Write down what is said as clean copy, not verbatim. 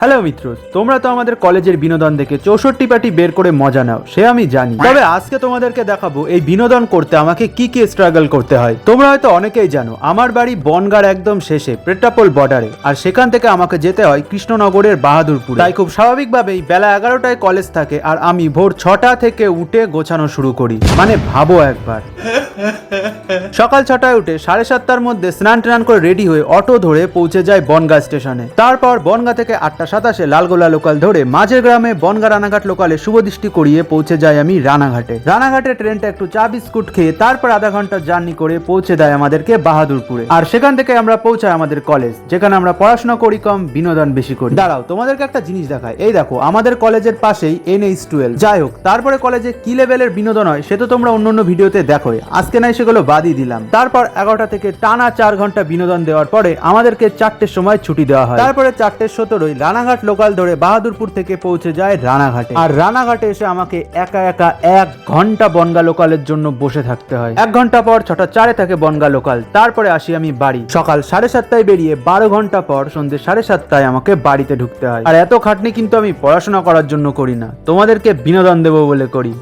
Hello মিত্র, তোমরা তো আমাদের কলেজের বিনোদন দেখে 64 পাটি বের করে মজা নাও, সে আমি জানি। তবে আজকে তোমাদেরকে দেখাবো এই বিনোদন করতে আমাকে কি কি স্ট্রাগল করতে হয়। তোমরা হয়তো অনেকেই জানো আমার বাড়ি বনগাঁর একদম শেষে পেট্রাপোল বর্ডারে, আর সেখান থেকে আমাকে যেতে হয় কৃষ্ণনগরের বাহাদুরপুর। তাই খুব স্বাভাবিকভাবেই বেলা 11টায় কলেজ থাকে, আর আমি ভোর 6টা থেকে উঠে গোছানো শুরু করি। মানে ভাবো একবার, সকাল 6টায় উঠে 7:30টার মধ্যে স্নান টান করে রেডি হয়ে অটো ধরে পৌঁছে যায় বনগাঁ স্টেশনে। তারপর বনগাঁ থেকে 8:27 লালগোলা লোকাল ধরে মাঝের গ্রামে বনগাঁ রানাঘাট লোকালে শুভদৃষ্টি করিয়ে পৌঁছে যায় আমি রানাঘাটে। রানাঘাটে ট্রেনটা একটু চা বিস্কুট খেয়ে তারপর আধা ঘন্টা জার্নি করে পৌঁছে দেয় আমাদেরকে বাহাদুরপুরে। আর সেখান থেকে আমরা পৌঁছাই আমাদের কলেজ, যেখানে আমরা পড়াশোনা করি কম, বিনোদন বেশি করি। দাঁড়াও, তোমাদেরকে একটা জিনিস দেখায়। এই দেখো, আমাদের কলেজের পাশেই NH12। যাই হোক, তারপরে কলেজে কি লেভেলের বিনোদন হয় সে তো তোমরা অন্য ভিডিওতে দেখোই, আজকে নাই সেগুলো বাদই দিলাম। তারপর 11টা থেকে টানা 4 ঘন্টা বিনোদন দেওয়ার পরে আমাদেরকে 4টের সময় ছুটি দেওয়া হয়। তারপরে 4:17 রানাঘাট লোকাল ধরে বাহাদুরপুর থেকে পৌঁছে যায় রানাঘাটে। আর রানাঘাটে এসে আমাকে একা 1 ঘন্টা বনগাঁ লোকালের জন্য বসে থাকতে হয়। 1 ঘন্টা পর 6:04 থাকে বনগাঁ লোকাল। তারপরে আসি আমি বাড়ি। সকাল 7:30টায় বেরিয়ে 12 ঘন্টা পর সন্ধ্যে 7:30টায় আমাকে বাড়িতে ঢুকতে হয়। আর এত খাটনি কিন্তু আমি পড়াশোনা করার জন্য করি না, তোমাদেরকে বিনোদন দেবো বলে করি।